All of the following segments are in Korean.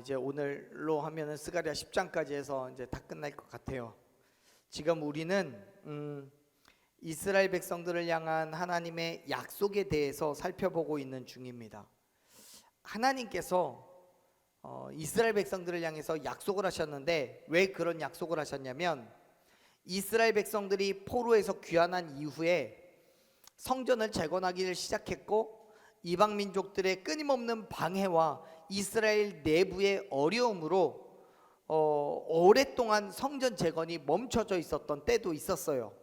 이제 오늘로 하면은 스가랴 10장까지 해서 이제 다 끝날 것 같아요. 지금 우리는 이스라엘 백성들을 향한 하나님의 약속에 대해서 살펴보고 있는 중입니다. 하나님께서 이스라엘 백성들을 향해서 약속을 하셨는데, 왜 그런 약속을 하셨냐면, 이스라엘 백성들이 포로에서 귀환한 이후에 성전을 재건하기를 시작했고, 이방 민족들의 끊임없는 방해와 이스라엘 내부의 어려움으로 오랫동안 성전 재건이 멈춰져 있었던 때도 있었어요.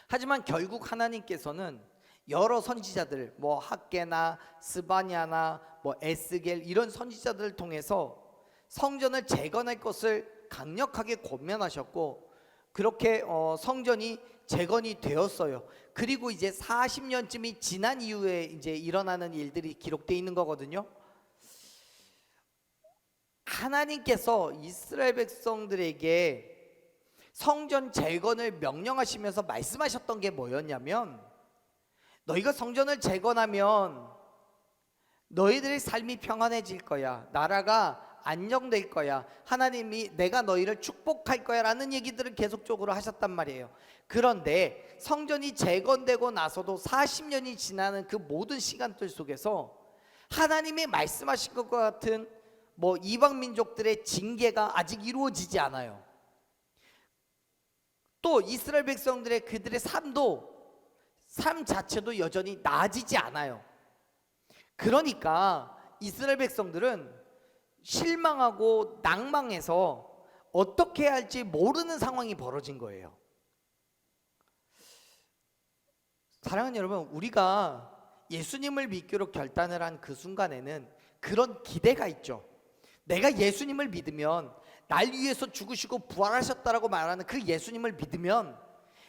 하지만 결국 하나님께서는 여러 선지자들, 학게나 스바냐나 에스겔 이런 선지자들을 통해서 성전을 재건할 것을 강력하게 권면하셨고, 그렇게 성전이 재건이 되었어요. 그리고 이제 40년쯤이 지난 이후에 이제 일어나는 일들이 기록되어 있는 거거든요. 하나님께서 이스라엘 백성들에게 성전 재건을 명령하시면서 말씀하셨던 게 뭐였냐면, 너희가 성전을 재건하면 너희들의 삶이 평안해질 거야, 나라가 안정될 거야, 하나님이 내가 너희를 축복할 거야 라는 얘기들을 계속적으로 하셨단 말이에요. 그런데 성전이 재건되고 나서도 40년이 지나는 그 모든 시간들 속에서 하나님이 말씀하신 것과 같은 이방 민족들의 징계가 아직 이루어지지 않아요. 또 이스라엘 백성들의 그들의 삶 자체도 여전히 나아지지 않아요. 그러니까 이스라엘 백성들은 실망하고 낭망해서 어떻게 해야 할지 모르는 상황이 벌어진 거예요. 사랑하는 여러분, 우리가 예수님을 믿기로 결단을 한 그 순간에는 그런 기대가 있죠. 내가 예수님을 믿으면, 날 위해서 죽으시고 부활하셨다라고 말하는 그 예수님을 믿으면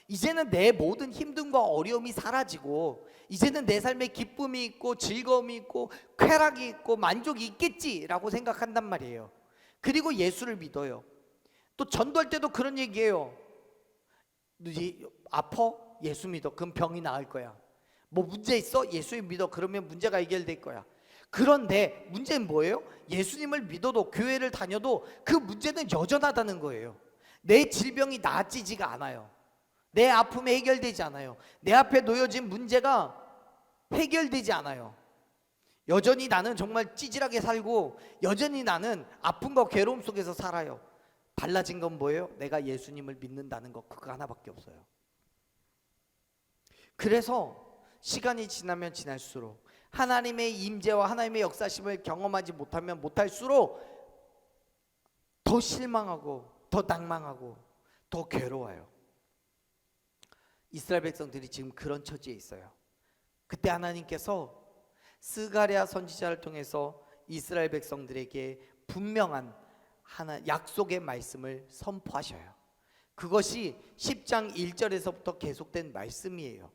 이제는 내 모든 힘듦과 어려움이 사라지고, 이제는 내 삶에 기쁨이 있고 즐거움이 있고 쾌락이 있고 만족이 있겠지라고 생각한단 말이에요. 그리고 예수를 믿어요. 또 전도할 때도 그런 얘기해요. 너 아파? 예수 믿어. 그럼 병이 나을 거야. 문제 있어? 예수 믿어. 그러면 문제가 해결될 거야. 그런데 문제는 뭐예요? 예수님을 믿어도, 교회를 다녀도 그 문제는 여전하다는 거예요. 내 질병이 나아지지가 않아요. 내 아픔이 해결되지 않아요. 내 앞에 놓여진 문제가 해결되지 않아요. 여전히 나는 정말 찌질하게 살고, 여전히 나는 아픔과 괴로움 속에서 살아요. 달라진 건 뭐예요? 내가 예수님을 믿는다는 거, 그거 하나밖에 없어요. 그래서 시간이 지나면 지날수록 하나님의 임재와 하나님의 역사심을 경험하지 못하면 못할수록 더 실망하고 더 낭망하고 더 괴로워요. 이스라엘 백성들이 지금 그런 처지에 있어요. 그때 하나님께서 스가랴 선지자를 통해서 이스라엘 백성들에게 분명한 약속의 말씀을 선포하셔요. 그것이 10장 1절에서부터 계속된 말씀이에요.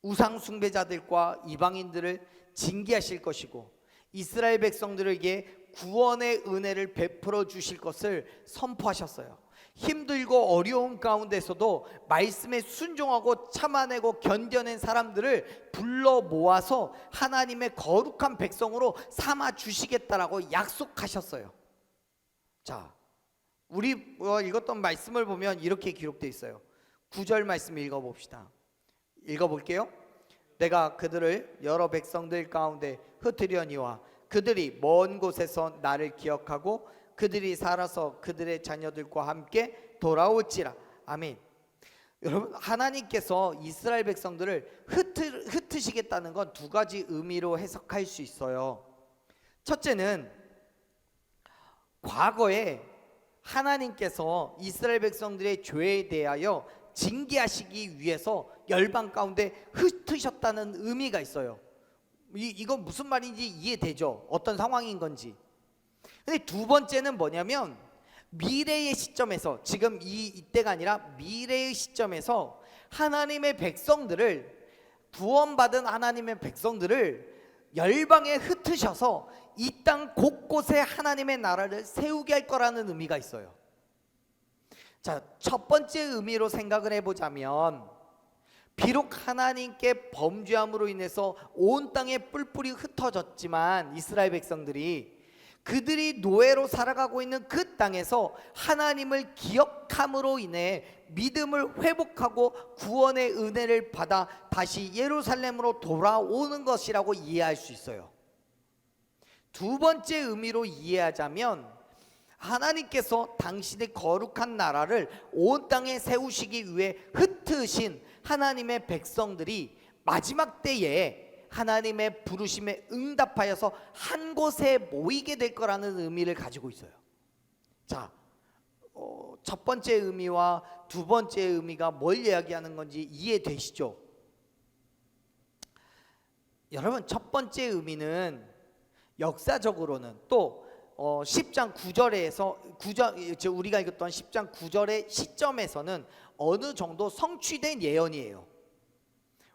우상 숭배자들과 이방인들을 징계하실 것이고, 이스라엘 백성들에게 구원의 은혜를 베풀어 주실 것을 선포하셨어요. 힘들고 어려움 가운데서도 말씀에 순종하고 참아내고 견뎌낸 사람들을 불러 모아서 하나님의 거룩한 백성으로 삼아 주시겠다라고 약속하셨어요. 자, 우리 읽었던 말씀을 보면 이렇게 기록되어 있어요. 9절 말씀 읽어봅시다. 읽어볼게요. 내가 그들을 여러 백성들 가운데 흩으려니와 그들이 먼 곳에서 나를 기억하고 그들이 살아서 그들의 자녀들과 함께 돌아올지라. 아멘. 여러분, 하나님께서 이스라엘 백성들을 흩으시겠다는 건 두 가지 의미로 해석할 수 있어요. 첫째는 과거에 하나님께서 이스라엘 백성들의 죄에 대하여 징계하시기 위해서 열방 가운데 흩으셨다는 의미가 있어요. 이건 무슨 말인지 이해되죠? 어떤 상황인 건지. 근데 두 번째는 뭐냐면, 미래의 시점에서, 지금 이때가 아니라 미래의 시점에서 하나님의 백성들을, 구원받은 하나님의 백성들을 열방에 흩으셔서 이 땅 곳곳에 하나님의 나라를 세우게 할 거라는 의미가 있어요. 자, 첫 번째 의미로 생각을 해보자면, 비록 하나님께 범죄함으로 인해서 온 땅에 뿔뿔이 흩어졌지만 이스라엘 백성들이, 그들이 노예로 살아가고 있는 그 땅에서 하나님을 기억함으로 인해 믿음을 회복하고 구원의 은혜를 받아 다시 예루살렘으로 돌아오는 것이라고 이해할 수 있어요. 두 번째 의미로 이해하자면 하나님께서 당신의 거룩한 나라를 온 땅에 세우시기 위해 흩으신 하나님의 백성들이 마지막 때에 하나님의 부르심에 응답하여서 한 곳에 모이게 될 거라는 의미를 가지고 있어요. 자, 첫 번째 의미와 두 번째 의미가 뭘 이야기하는 건지 이해되시죠? 여러분, 첫 번째 의미는 역사적으로는 또 10장 9절에서 우리가 읽었던 10장 9절의 시점에서는 어느 정도 성취된 예언이에요.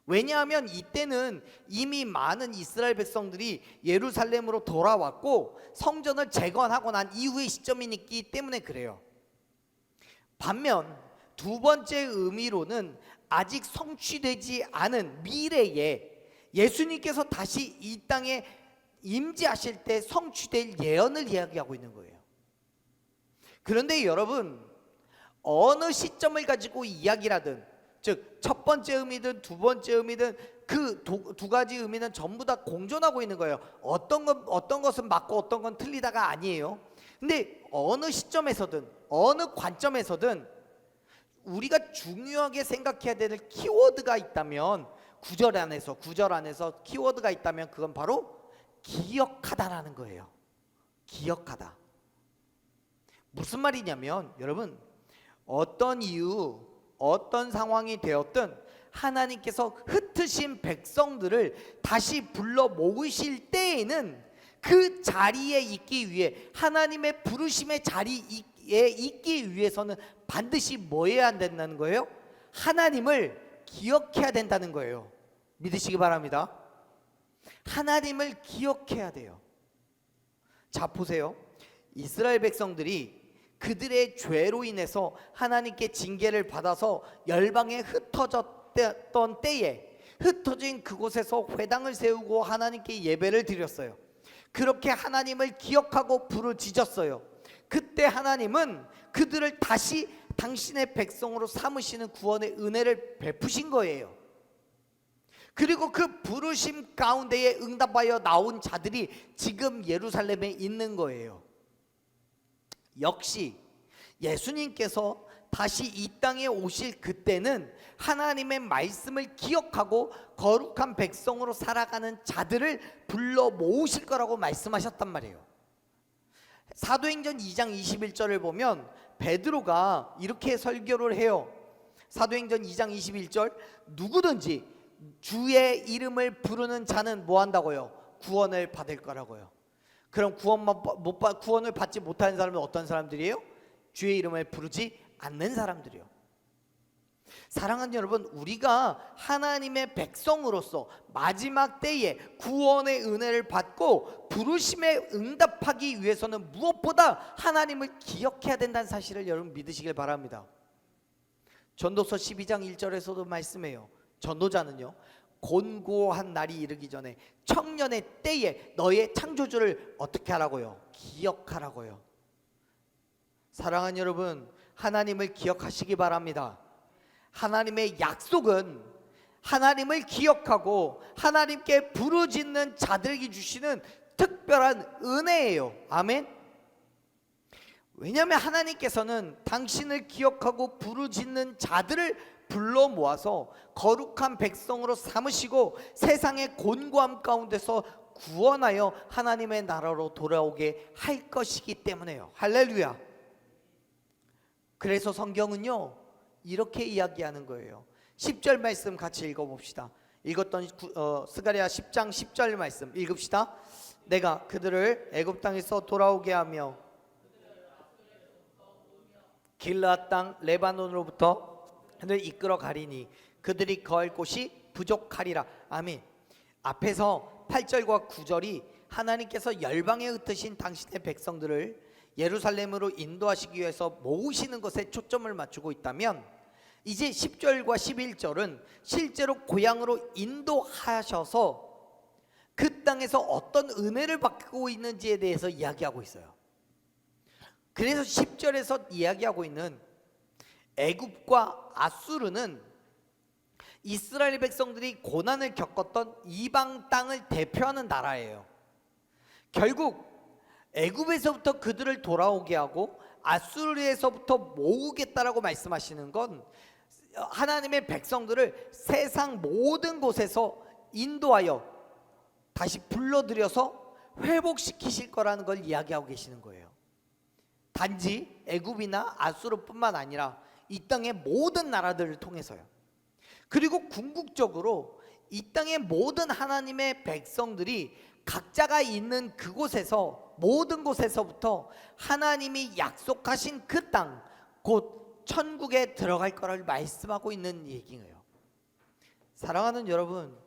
왜냐하면 이때는 이미 많은 이스라엘 백성들이 예루살렘으로 돌아왔고 성전을 재건하고 난 이후의 시점이기 때문에 그래요. 반면 두 번째 의미로는 아직 성취되지 않은 미래에 예수님께서 다시 이 땅에 임재하실 때 성취될 예언을 이야기하고 있는 거예요. 그런데 여러분, 어느 시점을 가지고 이야기를 하든, 즉 첫 번째 의미든 두 번째 의미든 그 두 가지 의미는 전부 다 공존하고 있는 거예요. 어떤 것은 맞고 어떤 건 틀리다가 아니에요. 근데 어느 시점에서든 어느 관점에서든 우리가 중요하게 생각해야 되는 키워드가 있다면 구절 안에서 키워드가 있다면 그건 바로 기억하다라는 거예요. 기억하다. 무슨 말이냐면 여러분, 어떤 이유 어떤 상황이 되었든 하나님께서 흩으신 백성들을 다시 불러 모으실 때에는 그 자리에 있기 위해, 하나님의 부르심의 자리에 있기 위해서는 반드시 뭐 해야 된다는 거예요? 하나님을 기억해야 된다는 거예요. 믿으시기 바랍니다. 하나님을 기억해야 돼요. 자, 보세요. 이스라엘 백성들이 그들의 죄로 인해서 하나님께 징계를 받아서 열방에 흩어졌던 때에 흩어진 그곳에서 회당을 세우고 하나님께 예배를 드렸어요. 그렇게 하나님을 기억하고 부르짖었어요. 그때 하나님은 그들을 다시 당신의 백성으로 삼으시는 구원의 은혜를 베푸신 거예요. 그리고 그 부르심 가운데에 응답하여 나온 자들이 지금 예루살렘에 있는 거예요. 역시 예수님께서 다시 이 땅에 오실 그때는 하나님의 말씀을 기억하고 거룩한 백성으로 살아가는 자들을 불러 모으실 거라고 말씀하셨단 말이에요. 사도행전 2장 21절을 보면 베드로가 이렇게 설교를 해요. 사도행전 2장 21절, 누구든지 주의 이름을 부르는 자는 뭐 한다고요? 구원을 받을 거라고요. 그럼 구원을 받지 못하는 사람은 어떤 사람들이에요? 주의 이름을 부르지 않는 사람들이요. 사랑하는 여러분, 우리가 하나님의 백성으로서 마지막 때에 구원의 은혜를 받고 부르심에 응답하기 위해서는 무엇보다 하나님을 기억해야 된다는 사실을 여러분 믿으시길 바랍니다. 전도서 12장 1절에서도 말씀해요. 전도자는요, 곤고한 날이 이르기 전에 청년의 때에 너의 창조주를 어떻게 하라고요? 기억하라고요. 사랑하는 여러분, 하나님을 기억하시기 바랍니다. 하나님의 약속은 하나님을 기억하고 하나님께 부르짖는 자들에게 주시는 특별한 은혜예요. 아멘. 왜냐하면 하나님께서는 당신을 기억하고 부르짖는 자들을 불러 모아서 거룩한 백성으로 삼으시고 세상의 곤고함 가운데서 구원하여 하나님의 나라로 돌아오게 할 것이기 때문에요. 할렐루야. 그래서 성경은요, 이렇게 이야기하는 거예요. 10절 말씀 같이 읽어봅시다. 읽었던 스가랴 10장 10절 말씀 읽읍시다. 내가 그들을 애굽 땅에서 돌아오게 하며 길르앗 땅 레바논으로부터 그들을 이끌어 가리니 그들이 거할 곳이 부족하리라. 아멘. 앞에서 8절과 9절이 하나님께서 열방에 흩으신 당신의 백성들을 예루살렘으로 인도하시기 위해서 모으시는 것에 초점을 맞추고 있다면, 이제 10절과 11절은 실제로 고향으로 인도하셔서 그 땅에서 어떤 은혜를 받고 있는지에 대해서 이야기하고 있어요. 그래서 10절에서 이야기하고 있는 애굽과 아수르는 이스라엘 백성들이 고난을 겪었던 이방 땅을 대표하는 나라예요. 결국 애굽에서부터 그들을 돌아오게 하고 아수르에서부터 모으겠다라고 말씀하시는 건 하나님의 백성들을 세상 모든 곳에서 인도하여 다시 불러들여서 회복시키실 거라는 걸 이야기하고 계시는 거예요. 단지 애굽이나 아수르뿐만 아니라 이 땅의 모든 나라들을 통해서요. 그리고 궁극적으로 이 땅의 모든 하나님의 백성들이 각자가 있는 그곳에서, 모든 곳에서부터 하나님이 약속하신 그 땅, 곧 천국에 들어갈 거를 말씀하고 있는 얘기예요. 사랑하는 여러분,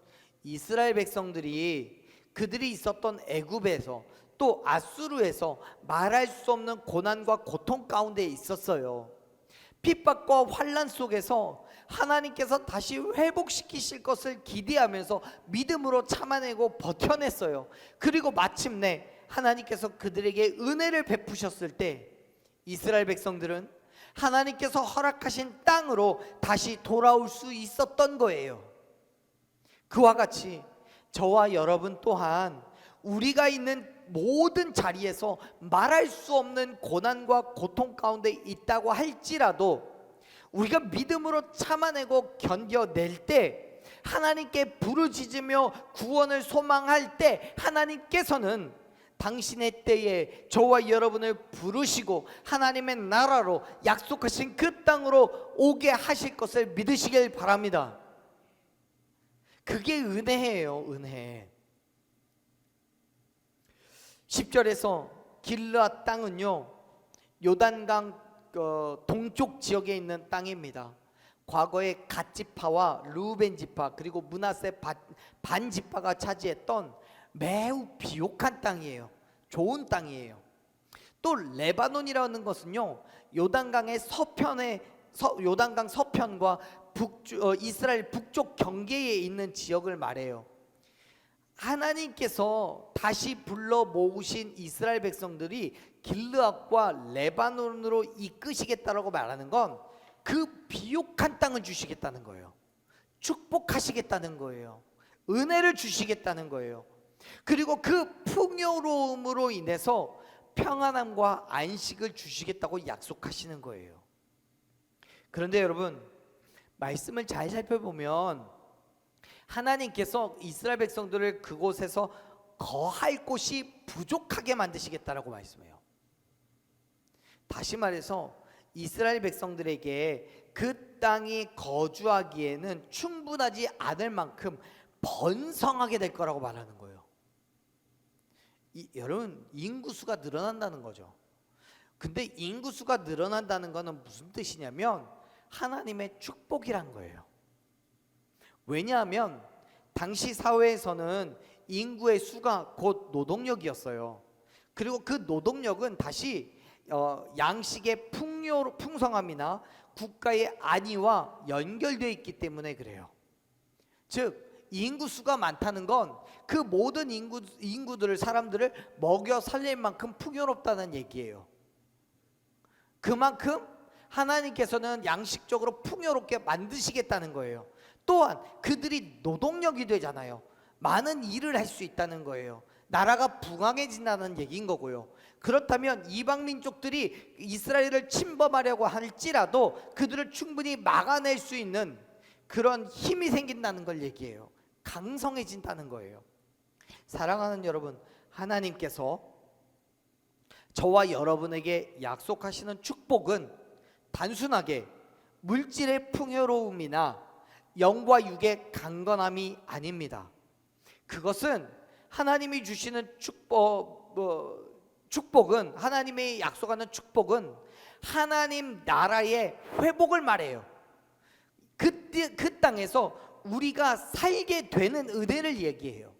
이스라엘 백성들이 그들이 있었던 애굽에서 또 아수르에서 말할 수 없는 고난과 고통 가운데 있었어요. 핍박과 환난 속에서 하나님께서 다시 회복시키실 것을 기대하면서 믿음으로 참아내고 버텨냈어요. 그리고 마침내 하나님께서 그들에게 은혜를 베푸셨을 때 이스라엘 백성들은 하나님께서 허락하신 땅으로 다시 돌아올 수 있었던 거예요. 그와 같이 저와 여러분 또한 우리가 있는 모든 자리에서 말할 수 없는 고난과 고통 가운데 있다고 할지라도 우리가 믿음으로 참아내고 견뎌낼 때, 하나님께 부르짖으며 구원을 소망할 때 하나님께서는 당신의 때에 저와 여러분을 부르시고 하나님의 나라로 약속하신 그 땅으로 오게 하실 것을 믿으시길 바랍니다. 그게 은혜예요, 은혜. 10절에서 길르앗 땅은요, 요단강 동쪽 지역에 있는 땅입니다. 과거에 갓 지파와 르우벤 지파 그리고 므낫세 반 지파가 차지했던 매우 비옥한 땅이에요. 좋은 땅이에요. 또 레바논이라는 것은요, 요단강의 요단강 서편과 이스라엘 북쪽 경계에 있는 지역을 말해요. 하나님께서 다시 불러 모으신 이스라엘 백성들이 길르앗과 레바논으로 이끄시겠다라고 말하는 건 그 비옥한 땅을 주시겠다는 거예요. 축복하시겠다는 거예요. 은혜를 주시겠다는 거예요. 그리고 그 풍요로움으로 인해서 평안함과 안식을 주시겠다고 약속하시는 거예요. 그런데 여러분, 말씀을 잘 살펴보면 하나님께서 이스라엘 백성들을 그곳에서 거할 곳이 부족하게 만드시겠다라고 말씀해요. 다시 말해서 이스라엘 백성들에게 그 땅이 거주하기에는 충분하지 않을 만큼 번성하게 될 거라고 말하는 거예요. 여러분, 인구수가 늘어난다는 거죠. 근데 인구수가 늘어난다는 것은 무슨 뜻이냐면 하나님의 축복이란 거예요. 왜냐하면 당시 사회에서는 인구의 수가 곧 노동력이었어요. 그리고 그 노동력은 다시 양식의 풍성함이나 국가의 안위와 연결되어 있기 때문에 그래요. 즉 인구수가 많다는 건 그 모든 인구들을, 사람들을 먹여 살릴 만큼 풍요롭다는 얘기예요. 그만큼 하나님께서는 양식적으로 풍요롭게 만드시겠다는 거예요. 또한 그들이 노동력이 되잖아요. 많은 일을 할 수 있다는 거예요. 나라가 부강해진다는 얘기인 거고요. 그렇다면 이방 민족들이 이스라엘을 침범하려고 할지라도 그들을 충분히 막아낼 수 있는 그런 힘이 생긴다는 걸 얘기해요. 강성해진다는 거예요. 사랑하는 여러분, 하나님께서 저와 여러분에게 약속하시는 축복은 단순하게 물질의 풍요로움이나 영과 육의 강건함이 아닙니다. 그것은 하나님이 주시는 축복은, 하나님이 약속하는 축복은 하나님 나라의 회복을 말해요. 그 땅에서 우리가 살게 되는 은혜를 얘기해요.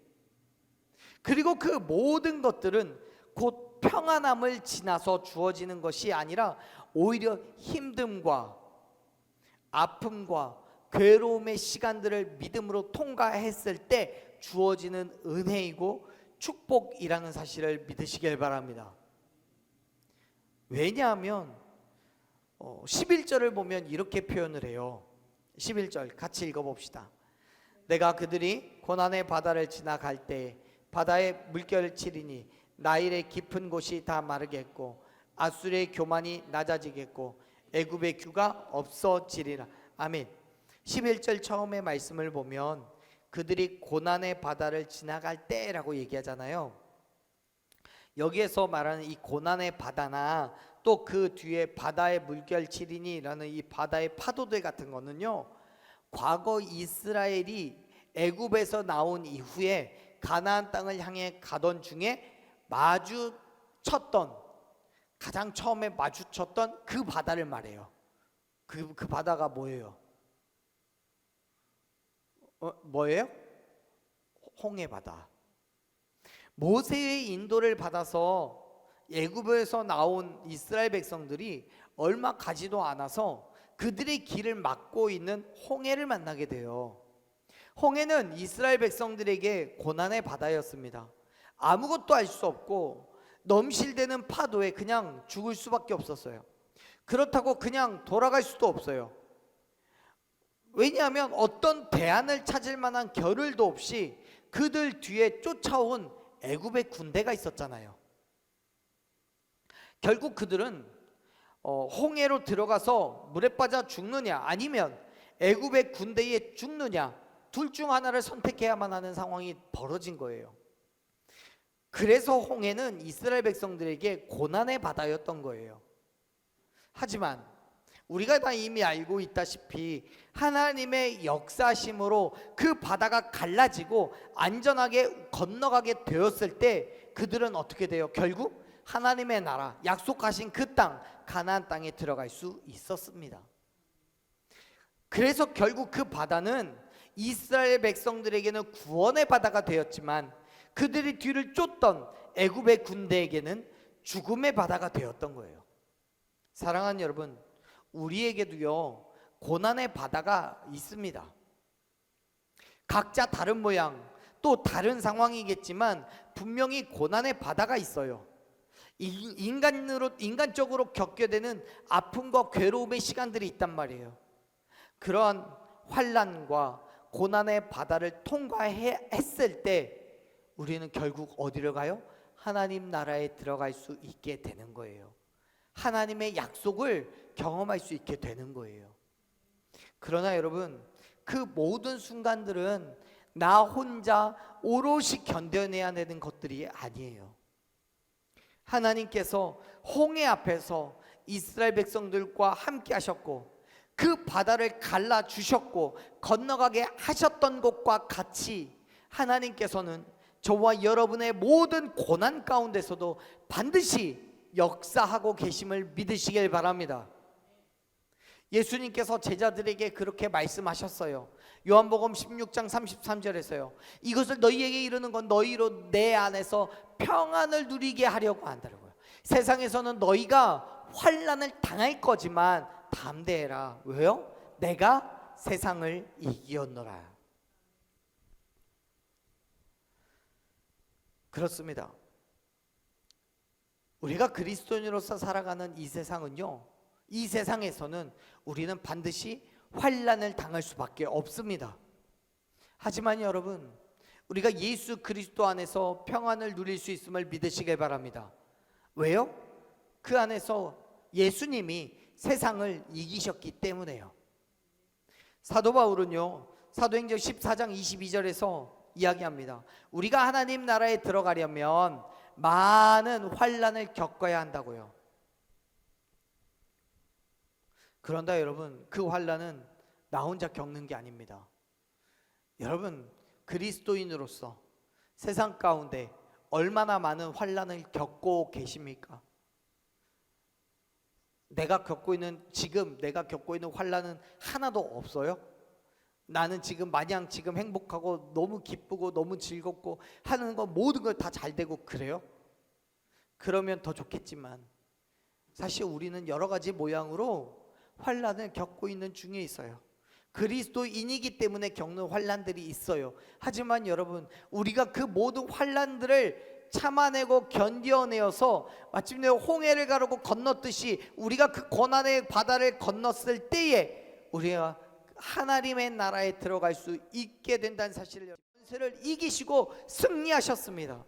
그리고 그 모든 것들은 곧 평안함을 지나서 주어지는 것이 아니라 오히려 힘듦과 아픔과 괴로움의 시간들을 믿음으로 통과했을 때 주어지는 은혜이고 축복이라는 사실을 믿으시길 바랍니다. 왜냐하면 11절을 보면 이렇게 표현을 해요. 11절 같이 읽어봅시다. 내가 그들이 고난의 바다를 지나갈 때 바다의 물결을 치리니 나일의 깊은 곳이 다 마르겠고 아수르의 교만이 낮아지겠고 애굽의 규가 없어지리라. 아멘. 11절 처음의 말씀을 보면 그들이 고난의 바다를 지나갈 때라고 얘기하잖아요. 여기에서 말하는 이 고난의 바다나 또 그 뒤에 바다의 물결 치리니라는 이 바다의 파도들 같은 거는요, 과거 이스라엘이 애굽에서 나온 이후에 가나안 땅을 향해 가던 중에 마주쳤던, 가장 처음에 마주쳤던 그 바다를 말해요. 그 바다가 뭐예요? 뭐예요? 홍해 바다. 모세의 인도를 받아서 애굽에서 나온 이스라엘 백성들이 얼마 가지도 않아서 그들의 길을 막고 있는 홍해를 만나게 돼요. 홍해는 이스라엘 백성들에게 고난의 바다였습니다. 아무것도 할 수 없고 넘실대는 파도에 그냥 죽을 수밖에 없었어요. 그렇다고 그냥 돌아갈 수도 없어요. 왜냐하면 어떤 대안을 찾을 만한 겨를도 없이 그들 뒤에 쫓아온 애굽의 군대가 있었잖아요. 결국 그들은 홍해로 들어가서 물에 빠져 죽느냐 아니면 애굽의 군대에 죽느냐 둘 중 하나를 선택해야만 하는 상황이 벌어진 거예요. 그래서 홍해는 이스라엘 백성들에게 고난의 바다였던 거예요. 하지만 우리가 다 이미 알고 있다시피 하나님의 역사심으로 그 바다가 갈라지고 안전하게 건너가게 되었을 때 그들은 어떻게 돼요? 결국 하나님의 나라, 약속하신 그 땅, 가나안 땅에 들어갈 수 있었습니다. 그래서 결국 그 바다는 이스라엘 백성들에게는 구원의 바다가 되었지만 그들이 뒤를 쫓던 애굽의 군대에게는 죽음의 바다가 되었던 거예요. 사랑하는 여러분, 우리에게도요 고난의 바다가 있습니다. 각자 다른 모양 또 다른 상황이겠지만 분명히 고난의 바다가 있어요. 인간적으로 겪게 되는 아픔과 괴로움의 시간들이 있단 말이에요. 그러한 환난과 고난의 바다를 통과했을 때 우리는 결국 어디를 가요? 하나님 나라에 들어갈 수 있게 되는 거예요. 하나님의 약속을 경험할 수 있게 되는 거예요. 그러나 여러분, 그 모든 순간들은 나 혼자 오롯이 견뎌내야 되는 것들이 아니에요. 하나님께서 홍해 앞에서 이스라엘 백성들과 함께 하셨고 그 바다를 갈라 주셨고 건너가게 하셨던 것과 같이 하나님께서는 저와 여러분의 모든 고난 가운데서도 반드시 역사하고 계심을 믿으시길 바랍니다. 예수님께서 제자들에게 그렇게 말씀하셨어요. 요한복음 16장 33절에서요. 이것을 너희에게 이르는 건 너희로 내 안에서 평안을 누리게 하려고 한다고요. 세상에서는 너희가 환난을 당할 거지만 담대해라. 왜요? 내가 세상을 이기었노라. 그렇습니다. 우리가 그리스도인으로서 살아가는 이 세상은요, 이 세상에서는 우리는 반드시 환난을 당할 수밖에 없습니다. 하지만 여러분, 우리가 예수 그리스도 안에서 평안을 누릴 수 있음을 믿으시길 바랍니다. 왜요? 그 안에서 예수님이 세상을 이기셨기 때문에요. 사도 바울은요, 사도행전 14장 22절에서 이야기합니다. 우리가 하나님 나라에 들어가려면 많은 환난을 겪어야 한다고요. 그런다 여러분, 그 환난은 나 혼자 겪는 게 아닙니다. 여러분, 그리스도인으로서 세상 가운데 얼마나 많은 환난을 겪고 계십니까? 내가 겪고 있는 환난은 하나도 없어요? 나는 지금 마냥 지금 행복하고 너무 기쁘고 너무 즐겁고 하는 거 모든 걸 다 잘 되고 그래요? 그러면 더 좋겠지만 사실 우리는 여러 가지 모양으로 환난을 겪고 있는 중에 있어요. 그리스도인이기 때문에 겪는 환난들이 있어요. 하지만 여러분, 우리가 그 모든 환난들을 참아내고 견뎌내어서 마침내 홍해를 가르고 건넜듯이 우리가 그 고난의 바다를 건넜을 때에 우리가 하나님의 나라에 들어갈 수 있게 된다는 사실을, 권세를 이기시고 승리하셨습니다.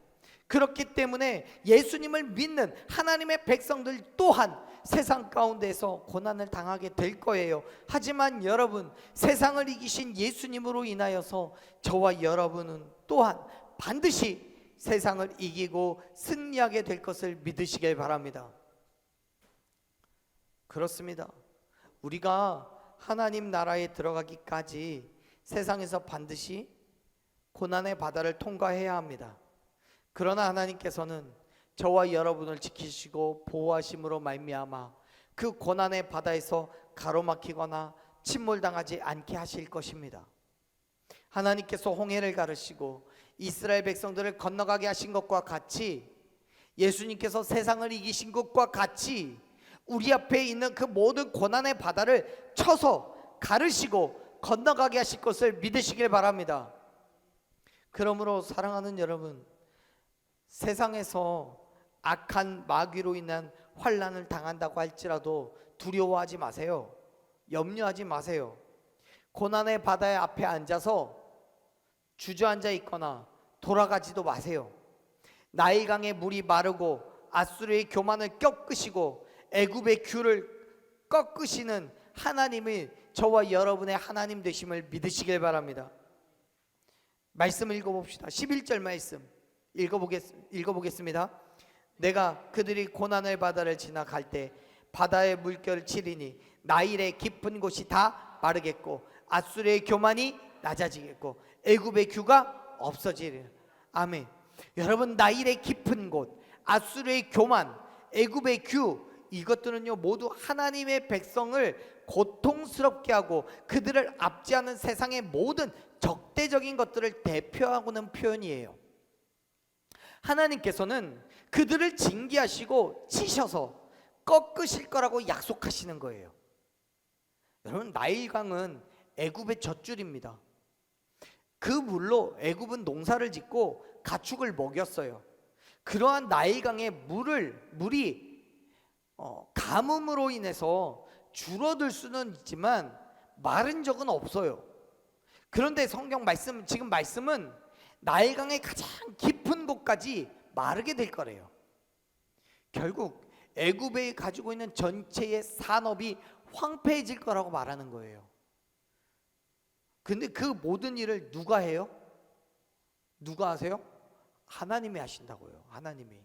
그렇기 때문에 예수님을 믿는 하나님의 백성들 또한 세상 가운데서 고난을 당하게 될 거예요. 하지만 여러분, 세상을 이기신 예수님으로 인하여서 저와 여러분은 또한 반드시 세상을 이기고 승리하게 될 것을 믿으시길 바랍니다. 그렇습니다. 우리가 하나님 나라에 들어가기까지 세상에서 반드시 고난의 바다를 통과해야 합니다. 그러나 하나님께서는 저와 여러분을 지키시고 보호하심으로 말미암아 그 고난의 바다에서 가로막히거나 침몰당하지 않게 하실 것입니다. 하나님께서 홍해를 가르시고 이스라엘 백성들을 건너가게 하신 것과 같이, 예수님께서 세상을 이기신 것과 같이 우리 앞에 있는 그 모든 고난의 바다를 쳐서 가르시고 건너가게 하실 것을 믿으시길 바랍니다. 그러므로 사랑하는 여러분, 세상에서 악한 마귀로 인한 환난을 당한다고 할지라도 두려워하지 마세요. 염려하지 마세요. 고난의 바다의 앞에 앉아서 주저앉아 있거나 돌아가지도 마세요. 나일강의 물이 마르고 아수르의 교만을 꺾으시고 애굽의 귤을 꺾으시는 하나님이 저와 여러분의 하나님 되심을 믿으시길 바랍니다. 말씀을 읽어봅시다. 11절 말씀 읽어보겠습니다. 내가 그들이 고난의 바다를 지나갈 때 바다의 물결을 치리니 나일의 깊은 곳이 다 마르겠고 아수르의 교만이 낮아지겠고 애굽의 규가 없어지리라. 아멘. 여러분, 나일의 깊은 곳, 아수르의 교만, 애굽의 규, 이것들은요 모두 하나님의 백성을 고통스럽게 하고 그들을 압제하는 세상의 모든 적대적인 것들을 대표하고는 표현이에요. 하나님께서는 그들을 징계하시고 치셔서 꺾으실 거라고 약속하시는 거예요. 여러분, 나일강은 애굽의 젖줄입니다. 그 물로 애굽은 농사를 짓고 가축을 먹였어요. 그러한 나일강의 물이 가뭄으로 인해서 줄어들 수는 있지만 마른 적은 없어요. 그런데 성경 말씀, 지금 말씀은 나일강의 가장 깊은 곳까지 마르게 될 거래요. 결국 애굽에 가지고 있는 전체의 산업이 황폐해질 거라고 말하는 거예요. 근데 그 모든 일을 누가 해요? 누가 하세요? 하나님이 하신다고요. 하나님이.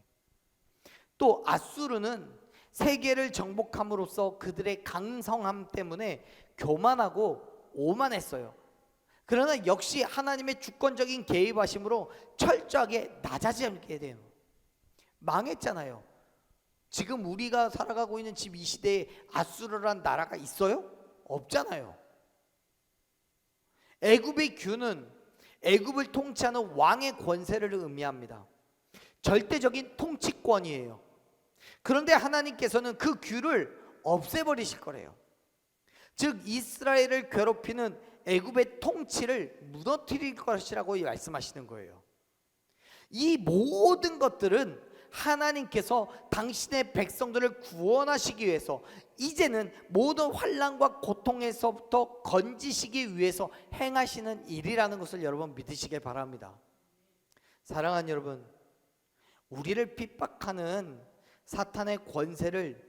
또 아수르는 세계를 정복함으로써 그들의 강성함 때문에 교만하고 오만했어요. 그러나 역시 하나님의 주권적인 개입하심으로 철저하게 낮아지게 돼요. 망했잖아요. 지금 우리가 살아가고 있는 지금 이 시대에 아수르란 나라가 있어요? 없잖아요. 애굽의 규는 애굽을 통치하는 왕의 권세를 의미합니다. 절대적인 통치권이에요. 그런데 하나님께서는 그 규를 없애버리실 거래요. 즉 이스라엘을 괴롭히는 애굽의 통치를 무너뜨릴 것이라고 말씀하시는 거예요. 이 모든 것들은 하나님께서 당신의 백성들을 구원하시기 위해서 이제는 모든 환난과 고통에서부터 건지시기 위해서 행하시는 일이라는 것을 여러분 믿으시길 바랍니다. 사랑하는 여러분, 우리를 핍박하는 사탄의 권세를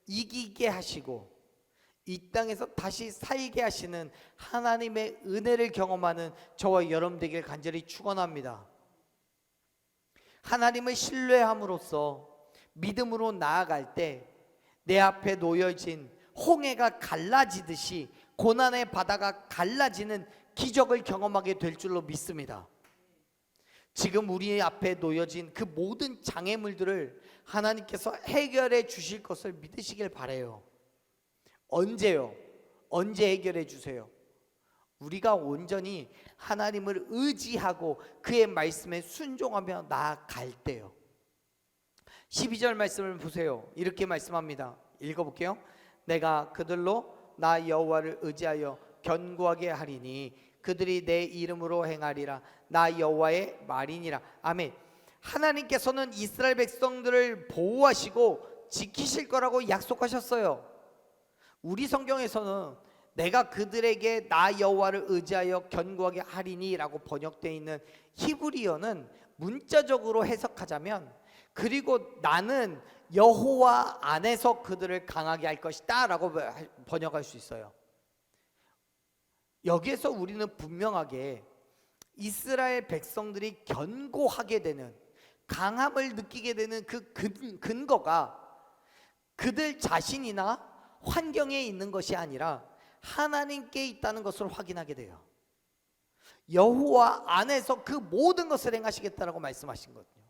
이기게 하시고 이 땅에서 다시 살게 하시는 하나님의 은혜를 경험하는 저와 여러분 되길 간절히 축원합니다. 하나님을 신뢰함으로써 믿음으로 나아갈 때 내 앞에 놓여진 홍해가 갈라지듯이 고난의 바다가 갈라지는 기적을 경험하게 될 줄로 믿습니다. 지금 우리 앞에 놓여진 그 모든 장애물들을 하나님께서 해결해 주실 것을 믿으시길 바라요. 언제요? 언제 해결해 주세요? 우리가 온전히 하나님을 의지하고 그의 말씀에 순종하며 나아갈 때요. 12절 말씀을 보세요. 이렇게 말씀합니다. 읽어볼게요. 내가 그들로 나 여호와를 의지하여 견고하게 하리니 그들이 내 이름으로 행하리라. 나 여호와의 말이니라. 아멘. 하나님께서는 이스라엘 백성들을 보호하시고 지키실 거라고 약속하셨어요. 우리 성경에서는 내가 그들에게 나 여호와를 의지하여 견고하게 하리니 라고 번역되어 있는 히브리어는 문자적으로 해석하자면 그리고 나는 여호와 안에서 그들을 강하게 할 것이다 라고 번역할 수 있어요. 여기에서 우리는 분명하게 이스라엘 백성들이 견고하게 되는, 강함을 느끼게 되는 그 근거가 그들 자신이나 환경에 있는 것이 아니라 하나님께 있다는 것을 확인하게 돼요. 여호와 안에서 그 모든 것을 행하시겠다라고 말씀하신 거거든요.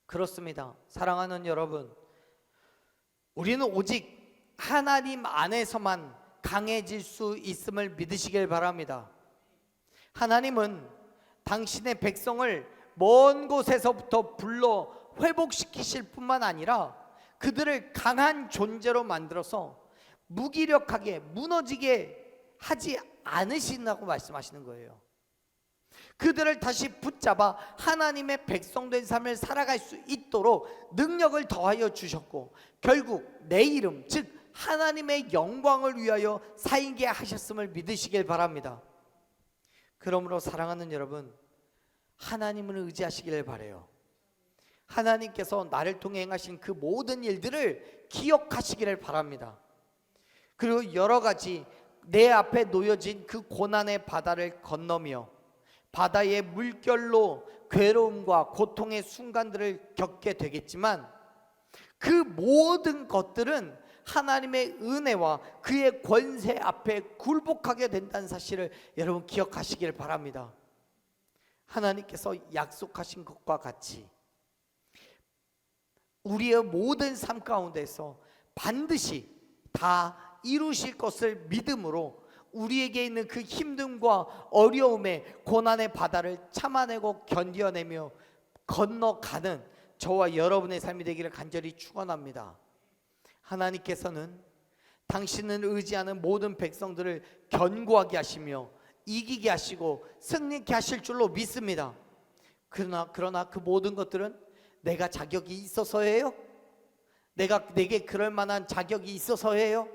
그렇습니다. 사랑하는 여러분, 우리는 오직 하나님 안에서만 강해질 수 있음을 믿으시길 바랍니다. 하나님은 당신의 백성을 먼 곳에서부터 불러 회복시키실 뿐만 아니라 그들을 강한 존재로 만들어서 무기력하게 무너지게 하지 않으신다고 말씀하시는 거예요. 그들을 다시 붙잡아 하나님의 백성된 삶을 살아갈 수 있도록 능력을 더하여 주셨고 결국 내 이름 즉 하나님의 영광을 위하여 살게 하셨음을 믿으시길 바랍니다. 그러므로 사랑하는 여러분, 하나님을 의지하시길 바라요. 하나님께서 나를 통해 행하신 그 모든 일들을 기억하시기를 바랍니다. 그리고 여러 가지 내 앞에 놓여진 그 고난의 바다를 건너며 바다의 물결로 괴로움과 고통의 순간들을 겪게 되겠지만 그 모든 것들은 하나님의 은혜와 그의 권세 앞에 굴복하게 된다는 사실을 여러분 기억하시길 바랍니다. 하나님께서 약속하신 것과 같이 우리의 모든 삶 가운데서 반드시 다 이루실 것을 믿음으로 우리에게 있는 그 힘듦과 어려움의 고난의 바다를 참아내고 견뎌내며 건너가는 저와 여러분의 삶이 되기를 간절히 축원합니다. 하나님께서는 당신을 의지하는 모든 백성들을 견고하게 하시며 이기게 하시고 승리케 하실 줄로 믿습니다. 그러나 그 모든 것들은 내가 자격이 있어서예요? 내게 그럴 만한 자격이 있어서예요?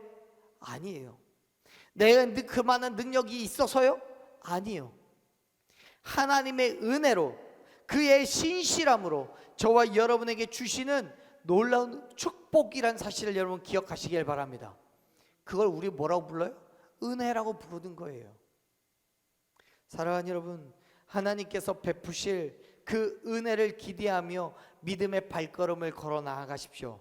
아니에요. 내가 그 많은 능력이 있어서요? 아니에요. 하나님의 은혜로 그의 신실함으로 저와 여러분에게 주시는 놀라운 축복이란 사실을 여러분 기억하시길 바랍니다. 그걸 우리 뭐라고 불러요? 은혜라고 부르는 거예요. 사랑하는 여러분, 하나님께서 베푸실 그 은혜를 기대하며 믿음의 발걸음을 걸어 나아가십시오.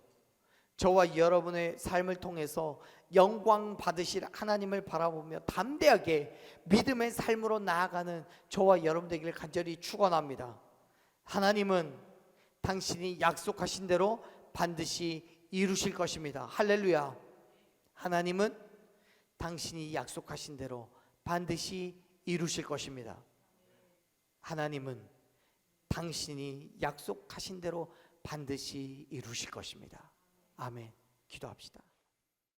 저와 여러분의 삶을 통해서 영광 받으실 하나님을 바라보며 담대하게 믿음의 삶으로 나아가는 저와 여러분 되기를 간절히 축원합니다. 하나님은 당신이 약속하신 대로 반드시 이루실 것입니다. 할렐루야. 하나님은 당신이 약속하신 대로 반드시 이루실 것입니다. 하나님은 당신이 약속하신 대로 반드시 이루실 것입니다. 아멘. 기도합시다.